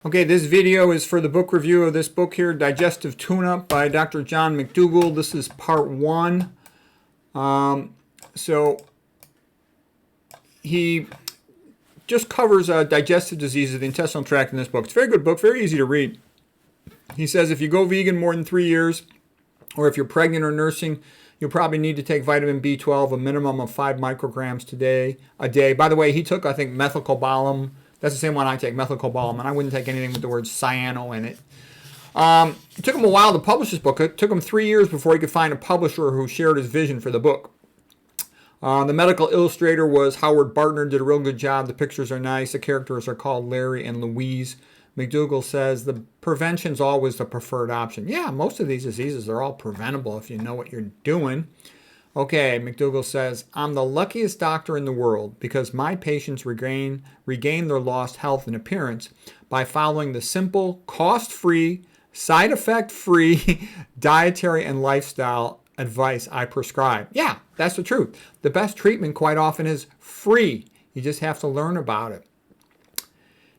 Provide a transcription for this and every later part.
Okay, this video is for the book review of this book here, Digestive Tune-Up by Dr. John Mcdougall. This is part one. So he just covers digestive diseases of the intestinal tract in this book. It's a very good book, very easy to read. He says if you go vegan more than 3 years, or if you're pregnant or nursing, you'll probably need to take vitamin B12, a minimum of 5 micrograms a day. By the way, he took, I think, methylcobalamin. That's the same one I take, methylcobalamin. I wouldn't take anything with the word cyano in it. It took him a while to publish this book. It took him 3 years before he could find a publisher who shared his vision for the book. The medical illustrator was Howard Bartner, did a real good job. The pictures are nice. The characters are called Larry and Louise. Mcdougall says the prevention's always the preferred option. Yeah, most of these diseases are all preventable if you know what you're doing. Okay, Mcdougall says, I'm the luckiest doctor in the world because my patients regain their lost health and appearance by following the simple, cost-free, side effect-free dietary and lifestyle advice I prescribe. Yeah, that's the truth. The best treatment quite often is free. You just have to learn about it.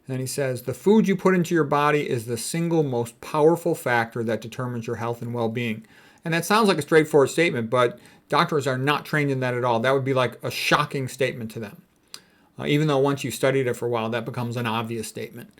And he says, the food you put into your body is the single most powerful factor that determines your health and well-being. And that sounds like a straightforward statement, but doctors are not trained in that at all. That would be like a shocking statement to them. Even though once you've studied it for a while, that becomes an obvious statement.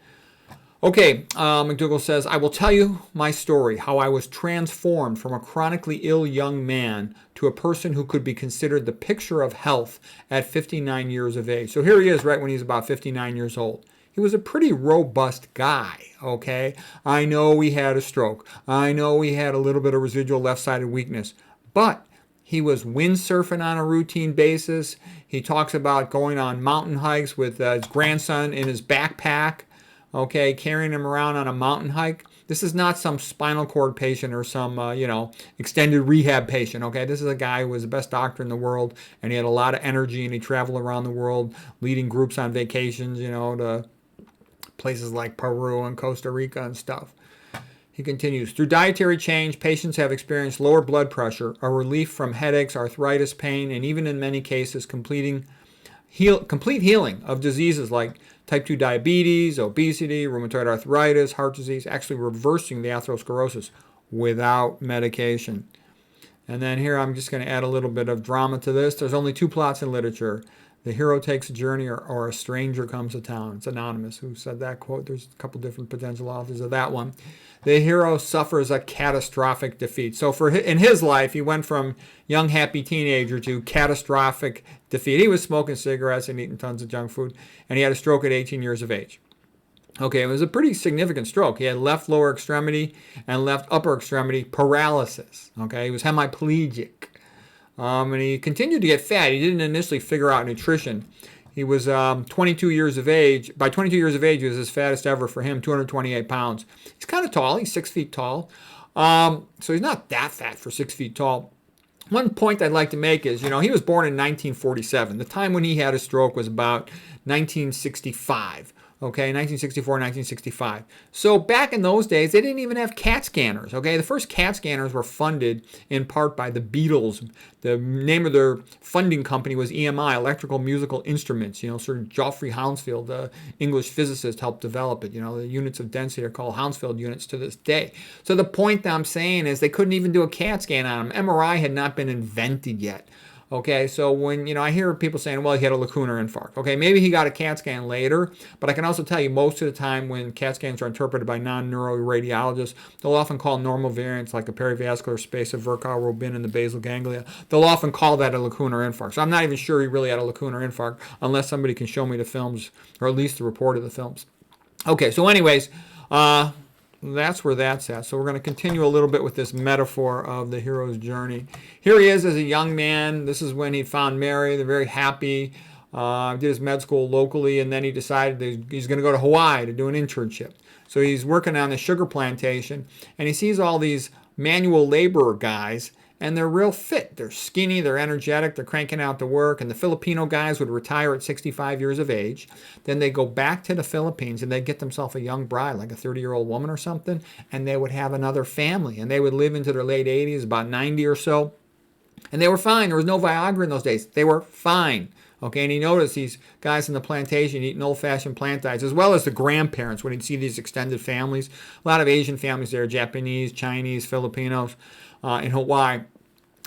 Okay, Mcdougall says, I will tell you my story, how I was transformed from a chronically ill young man to a person who could be considered the picture of health at 59 years of age. So here he is right when he's about 59 years old. He was a pretty robust guy, okay? I know he had a stroke. I know he had a little bit of residual left-sided weakness. But he was windsurfing on a routine basis. He talks about going on mountain hikes with his grandson in his backpack, okay, carrying him around on a mountain hike. This is not some spinal cord patient or some, extended rehab patient, okay? This is a guy who was the best doctor in the world, and he had a lot of energy, and he traveled around the world leading groups on vacations, to places like Peru and Costa Rica and stuff. He continues, through dietary change, patients have experienced lower blood pressure, a relief from headaches, arthritis, pain, and even in many cases, complete healing of diseases like type 2 diabetes, obesity, rheumatoid arthritis, heart disease, actually reversing the atherosclerosis without medication. And then here I'm just going to add a little bit of drama to this. There's only 2 plots in literature. The hero takes a journey or a stranger comes to town. It's anonymous who said that quote. There's a couple different potential authors of that one. The hero suffers a catastrophic defeat. So in his life, he went from young, happy teenager to catastrophic defeat. He was smoking cigarettes and eating tons of junk food, and he had a stroke at 18 years of age. Okay, it was a pretty significant stroke. He had left lower extremity and left upper extremity paralysis. Okay, he was hemiplegic. And he continued to get fat. He didn't initially figure out nutrition. He was 22 years of age. By 22 years of age, he was his fattest ever for him, 228 pounds. He's kind of tall. He's 6 feet tall. So he's not that fat for 6 feet tall. One point I'd like to make is, he was born in 1947. The time when he had a stroke was about 1965. Okay, 1964, 1965. So back in those days, they didn't even have CAT scanners. Okay, the first CAT scanners were funded in part by the Beatles. The name of their funding company was EMI, Electrical Musical Instruments. Sir Geoffrey Hounsfield, the English physicist, helped develop it. The units of density are called Hounsfield units to this day. So the point I'm saying is they couldn't even do a CAT scan on him. MRI had not been invented yet. Okay, so when, I hear people saying, well, he had a lacunar infarct. Okay, maybe he got a CAT scan later, but I can also tell you most of the time when CAT scans are interpreted by non-neuroradiologists, they'll often call normal variants like a perivascular space of Virchow-Robin in the basal ganglia. They'll often call that a lacunar infarct. So I'm not even sure he really had a lacunar infarct unless somebody can show me the films, or at least the report of the films. Okay, so anyways, that's where that's at. So we're going to continue a little bit with this metaphor of the hero's journey. Here he is as a young man. This is when he found Mary. They're very happy. Did his med school locally, and then he decided that he's going to go to Hawaii to do an internship. So he's working on the sugar plantation, and he sees all these manual laborer guys, and they're real fit. They're skinny, they're energetic, they're cranking out the work, and the Filipino guys would retire at 65 years of age. Then they go back to the Philippines, and they get themselves a young bride, like a 30-year-old woman or something, and they would have another family, and they would live into their late 80s, about 90 or so. And they were fine. There was no Viagra in those days. They were fine. Okay, and he noticed these guys in the plantation eating old-fashioned plant diets, as well as the grandparents when he'd see these extended families. A lot of Asian families there, Japanese, Chinese, Filipinos, in Hawaii.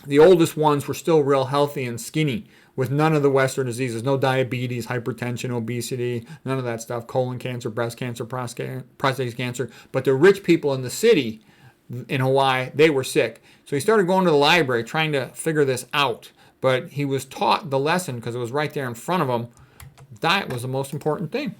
The oldest ones were still real healthy and skinny with none of the Western diseases, no diabetes, hypertension, obesity, none of that stuff, colon cancer, breast cancer, prostate cancer. But the rich people in the city in Hawaii, they were sick. So he started going to the library trying to figure this out. But he was taught the lesson because it was right there in front of him. Diet was the most important thing.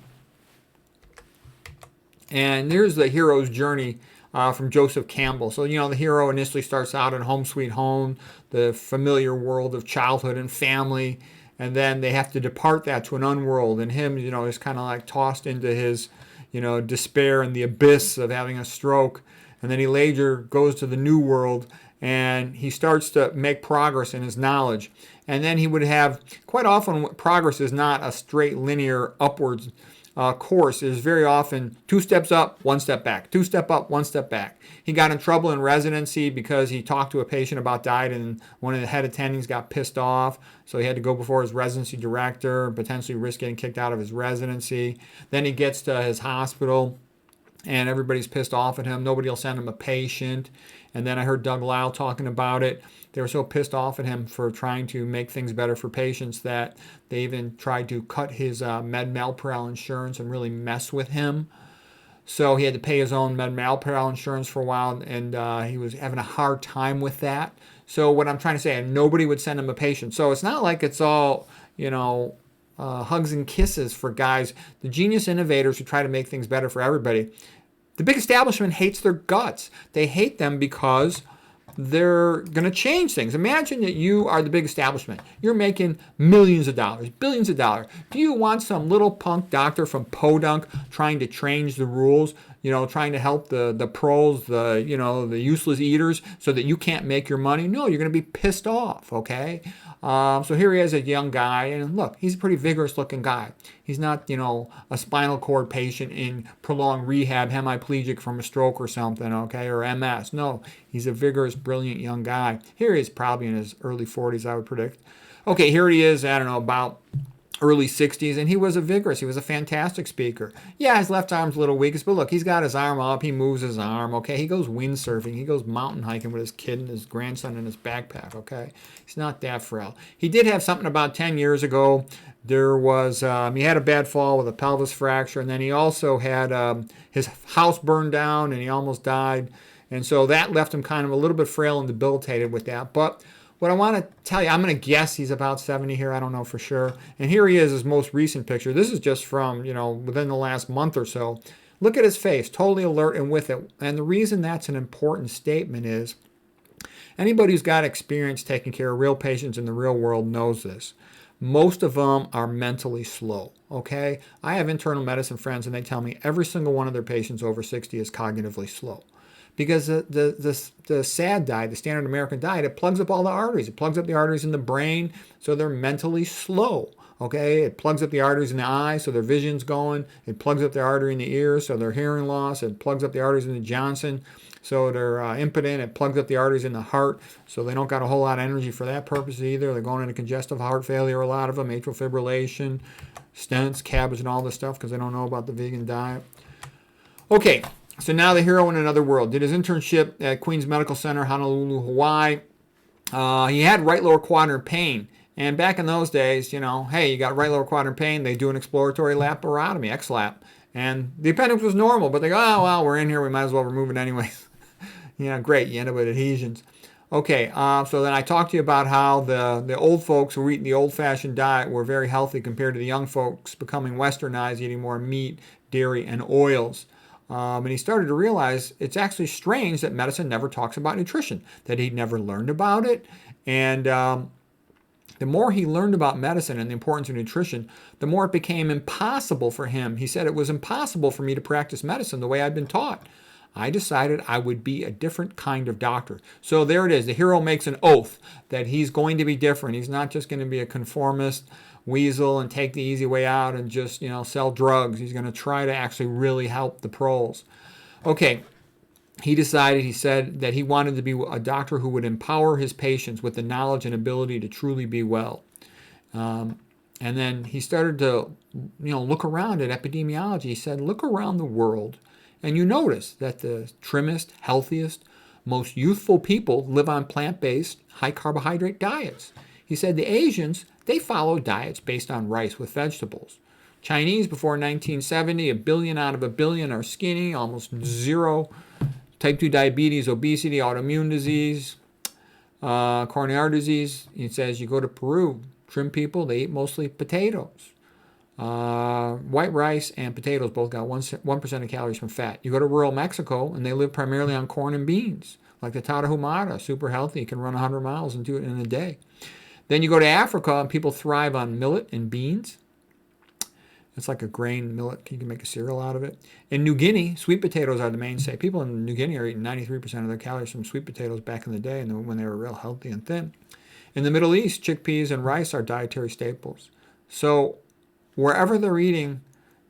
And here's the hero's journey from Joseph Campbell. So, the hero initially starts out in home sweet home, the familiar world of childhood and family. And then they have to depart that to an unworld. And him, is kind of like tossed into his, despair and the abyss of having a stroke. And then he later goes to the new world and he starts to make progress in his knowledge. And then he would have, quite often, progress is not a straight linear upwards course. It is very often 2 steps up, 1 step back, 2 step up, 1 step back. He got in trouble in residency because he talked to a patient about diet and one of the head attendings got pissed off. So he had to go before his residency director, potentially risk getting kicked out of his residency. Then he gets to his hospital and everybody's pissed off at him. Nobody will send him a patient. And then I heard Doug Lyle talking about it. They were so pissed off at him for trying to make things better for patients that they even tried to cut his med-mal-pal insurance and really mess with him. So he had to pay his own med-mal-pal insurance for a while, and he was having a hard time with that. So what I'm trying to say, nobody would send him a patient. So it's not like it's all, hugs and kisses for guys. The genius innovators who try to make things better for everybody, the big establishment hates their guts. They hate them because they're going to change things. Imagine that you are the big establishment. You're making millions of dollars, billions of dollars. Do you want some little punk doctor from Podunk trying to change the rules, trying to help the pros, the useless eaters so that you can't make your money? No, you're going to be pissed off, okay? So here he is, a young guy, and look, he's a pretty vigorous looking guy. He's not, a spinal cord patient in prolonged rehab, hemiplegic from a stroke or something, okay, or MS. No, he's a vigorous, brilliant young guy. Here he is, probably in his early 40s, I would predict. Okay, here he is, about early 60s, and he was he was a fantastic speaker. Yeah, his left arm's a little weakest, but look, he's got his arm up, he moves his arm, okay? He goes windsurfing, he goes mountain hiking with his kid and his grandson in his backpack, okay? He's not that frail. He did have something about 10 years ago. There was, he had a bad fall with a pelvis fracture, and then he also had his house burned down, and he almost died. And so that left him kind of a little bit frail and debilitated with that. But what I want to tell you, I'm going to guess he's about 70 here. I don't know for sure. And here he is, his most recent picture. This is just from, within the last month or so. Look at his face, totally alert and with it. And the reason that's an important statement is anybody who's got experience taking care of real patients in the real world knows this. Most of them are mentally slow, okay? I have internal medicine friends, and they tell me every single one of their patients over 60 is cognitively slow. Because the SAD diet, the standard American diet, it plugs up all the arteries. It plugs up the arteries in the brain, so they're mentally slow. Okay, it plugs up the arteries in the eye, so their vision's going. It plugs up the artery in the ear, so their hearing loss. It plugs up the arteries in the Johnson, so they're impotent. It plugs up the arteries in the heart, so they don't got a whole lot of energy for that purpose either. They're going into congestive heart failure, a lot of them, atrial fibrillation, stents, cabbage, and all this stuff because they don't know about the vegan diet. Okay. So now the hero in another world did his internship at Queens Medical Center, Honolulu, Hawaii. He had right lower quadrant pain. And back in those days, hey, you got right lower quadrant pain, they do an exploratory laparotomy, X-lap. And the appendix was normal, but they go, oh, well, we're in here, we might as well remove it anyways. Great, you end up with adhesions. Okay, so then I talked to you about how the old folks who were eating the old-fashioned diet were very healthy compared to the young folks becoming westernized, eating more meat, dairy, and oils. And he started to realize it's actually strange that medicine never talks about nutrition, that he'd never learned about it. And the more he learned about medicine and the importance of nutrition, the more it became impossible for him. He said it was impossible for me to practice medicine the way I'd been taught. I decided I would be a different kind of doctor. So there it is. The hero makes an oath that he's going to be different. He's not just going to be a conformist weasel and take the easy way out and just, sell drugs. He's going to try to actually really help the pros. Okay, he said that he wanted to be a doctor who would empower his patients with the knowledge and ability to truly be well. And then he started to, look around at epidemiology. He said, look around the world, and you notice that the trimmest, healthiest, most youthful people live on plant-based, high-carbohydrate diets. He said the Asians, they follow diets based on rice with vegetables. Chinese before 1970, 1 billion out of 1 billion are skinny, almost zero type 2 diabetes, obesity, autoimmune disease, coronary artery disease. He says you go to Peru, trim people, they eat mostly potatoes. White rice and potatoes both got 1% of calories from fat. You go to rural Mexico, and they live primarily on corn and beans, like the Tarahumara, super healthy. You can run 100 miles and do it in a day. Then you go to Africa, and people thrive on millet and beans. It's like a grain millet. You can make a cereal out of it. In New Guinea, sweet potatoes are the mainstay. People in New Guinea are eating 93% of their calories from sweet potatoes back in the day, and when they were real healthy and thin. In the Middle East, chickpeas and rice are dietary staples. So wherever they're eating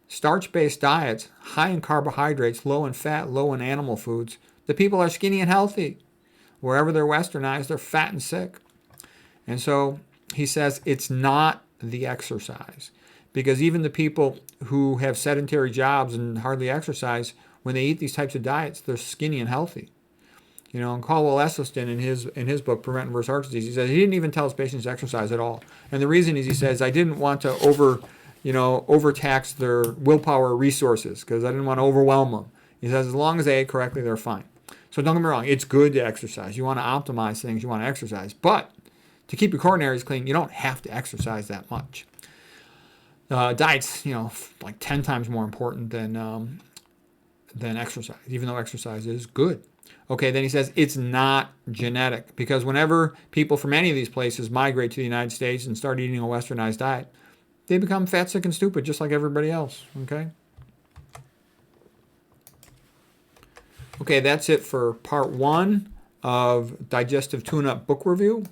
starch-based diets, high in carbohydrates, low in fat, low in animal foods, the people are skinny and healthy. Wherever they're westernized, they're fat and sick. And so he says it's not the exercise. Because even the people who have sedentary jobs and hardly exercise, when they eat these types of diets, they're skinny and healthy. And Caldwell Esselstyn in his book, Preventing versus Heart Disease, he says he didn't even tell his patients to exercise at all. And the reason is, he says, I didn't want to overtax their willpower resources because I didn't want to overwhelm them. He says as long as they ate correctly, they're fine. So don't get me wrong, it's good to exercise. You want to optimize things, you want to exercise. But to keep your coronaries clean, you don't have to exercise that much. Diet's, like 10 times more important than exercise, even though exercise is good. Okay, then he says it's not genetic, because whenever people from any of these places migrate to the United States and start eating a westernized diet, they become fat, sick, and stupid just like everybody else. Okay, that's it for part 1 of Digestive Tune-Up book review.